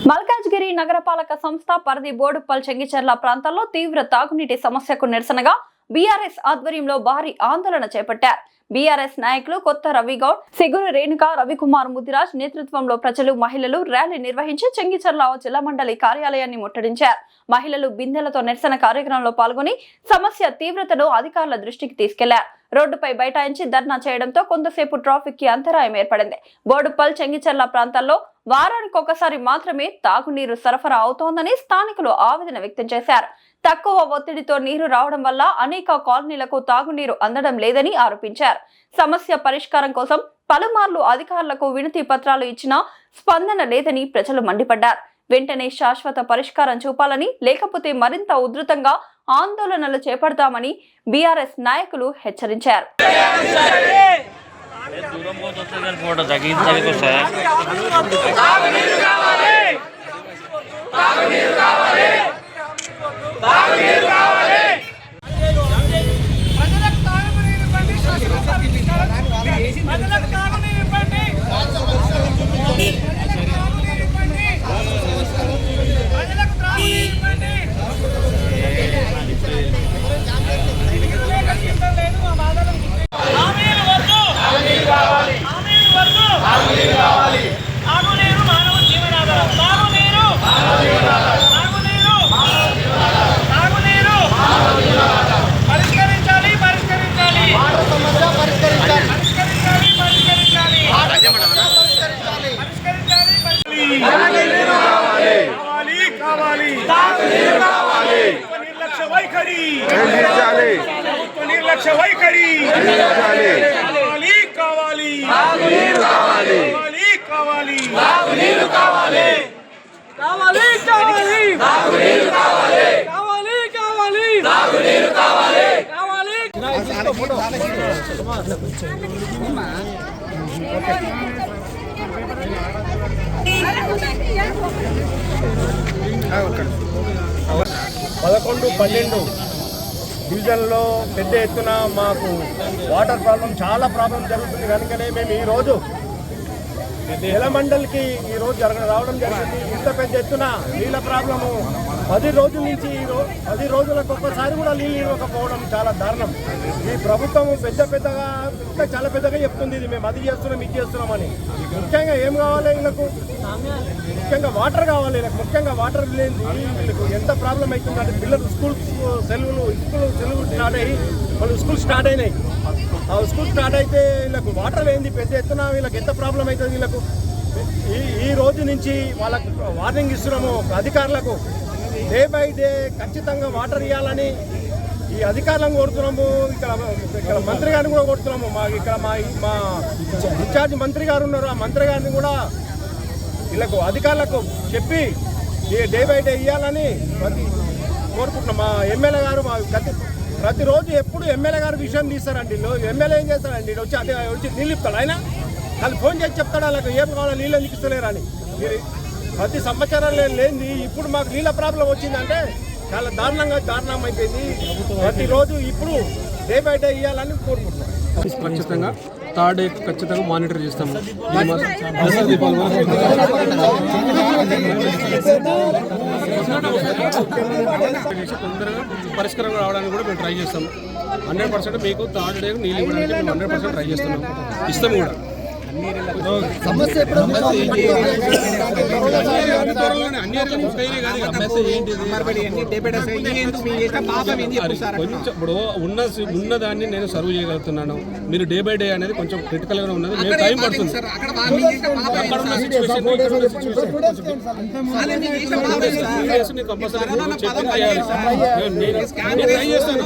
మల్కాజ్గిరి నగరపాలక సంస్థ పరిధి బోడుప్పల్ చెంగిచెర్ల ప్రాంతాల్లో తీవ్ర తాగునీటి సమస్యకు నిరసనగా బీఆర్ఎస్ ఆధ్వర్యంలో భారీ ఆందోళన చేపట్టారు. బీఆర్ఎస్ నాయకులు కొత్త రవిగౌడ్, సిగురు రేణుక, రవికుమార్ ముదిరాజ్ నేతృత్వంలో ప్రజలు, మహిళలు ర్యాలీ నిర్వహించి చెంగిచెర్ల జిల్లా మండలి కార్యాలయాన్ని ముట్టడించారు. మహిళలు బిందెలతో నిరసన కార్యక్రమంలో పాల్గొని సమస్య తీవ్రతను అధికారుల దృష్టికి తీసుకెళ్లారు. రోడ్డుపై బైఠాయించి ధర్నా చేయడంతో కొంతసేపు ట్రాఫిక్ కి అంతరాయం ఏర్పడింది. బోడుప్పల్ చెంగిచెర్ల ప్రాంతాల్లో వారానికి ఒకసారి మాత్రమే తాగునీరు సరఫరా అవుతోందని స్థానికులు ఆవేదన వ్యక్తం చేశారు. తక్కువ ఒత్తిడితో నీరు రావడం వల్ల అనేక కాలనీలకు తాగునీరు అందడం లేదని ఆరోపించారు. సమస్య పరిష్కారం కోసం పలుమార్లు అధికారులకు వినతి పత్రాలు ఇచ్చినా స్పందన లేదని ప్రజలు మండిపడ్డారు. వెంటనే శాశ్వత పరిష్కారం చూపాలని, లేకపోతే మరింత ఉధృతంగా ఆందోళనలు చేపడతామని బీఆర్ఎస్ నాయకులు హెచ్చరించారు. నిర్లక్ష్య వైఖరి కావాలి. పదకొండు 12 డివిజన్లో పెద్ద ఎత్తున మాకు వాటర్ ప్రాబ్లం, చాలా ప్రాబ్లం జరుగుతుంది. కనుకనే మేము ఈరోజు ఎలమండల్కి రావడం జరిగింది. ఇంత పెద్ద ఎత్తున నీళ్ళ ప్రాబ్లము 10 రోజుల నుంచి 10 రోజులకు ఒక్కసారి కూడా నీళ్ళు ఇవ్వకపోవడం చాలా దారుణం. ఈ ప్రభుత్వం పెద్దగా చాలా పెద్దగా చెప్తుంది, ఇది మేము అది చేస్తున్నాం ఇది చేస్తున్నామని. ముఖ్యంగా ఏం కావాలి వీళ్ళకు? ముఖ్యంగా వాటర్ కావాలి. వీళ్ళకి ముఖ్యంగా వాటర్ లేని వీళ్ళకు ఎంత ప్రాబ్లం అవుతుందంటే, పిల్లలు స్కూల్ సెలవులు స్టార్ట్ అయ్యి వాళ్ళు స్టార్ట్ అయినాయి. ఆ స్కూల్ స్టార్ట్ అయితే వీళ్ళకు వాటర్ లేనిది పెద్ద ఎత్తున వీళ్ళకి ఎంత ప్రాబ్లం అవుతుంది. వీళ్ళకు ఈ రోజు నుంచి వాళ్ళకు వార్నింగ్ ఇస్తున్నాము అధికారులకు. డే బై డే ఖచ్చితంగా వాటర్ ఇవ్వాలని ఈ అధికారులను కోరుతున్నాము. ఇక్కడ మంత్రి గారిని కూడా కోరుతున్నాము. మా ఇన్ఛార్జ్ మంత్రి గారు ఉన్నారు, ఆ మంత్రి గారిని కూడా వీళ్ళకు అధికారులకు చెప్పి డే బై డే ఇవ్వాలని కోరుకుంటున్నాం. మా ఎమ్మెల్యే గారు ప్రతిరోజు ఎప్పుడు ఎమ్మెల్యే గారు విషయం తీస్తారండి. ఎమ్మెల్యే ఏం చేస్తారండి? వచ్చి నీళ్ళు ఇస్తాడు ఆయన. వాళ్ళు ఫోన్ చేసి చెప్తాడు వాళ్ళకి ఏం కావాలో నీళ్ళు ఎందుకు ఇస్తలేరని. ప్రతి సంవత్సరం లేనిది ఇప్పుడు మాకు నీళ్ళ ప్రాబ్లం వచ్చిందంటే చాలా దారుణం అయిపోయింది. ప్రతిరోజు ఇప్పుడు డే బై డే ఇవ్వాలని కోరుకుంటున్నాం. ఖచ్చితంగా థర్డ్ డే ఖచ్చితంగా మానిటర్ చేస్తాము. తొందరగా పరిష్కారం రావడానికి కూడా మేము ట్రై చేస్తాము. 100% మీకు థర్డ్ డే నీళ్ళు ఇవ్వడానికి మేము 100% ట్రై చేస్తున్నాము, ఇస్తాము కూడా. సమస్య ఇప్పుడు ఉన్న దాన్ని నేను సర్వ్ చేయగలుగుతున్నాను. మీరు డే బై డే అనేది కొంచెం క్రిటికల్ గా ఉన్నది, మేము టైం పడుతుంది. అక్కడ ఉన్న సిచ్యువేషన్ కంపల్సరీ ట్రై చేస్తాను.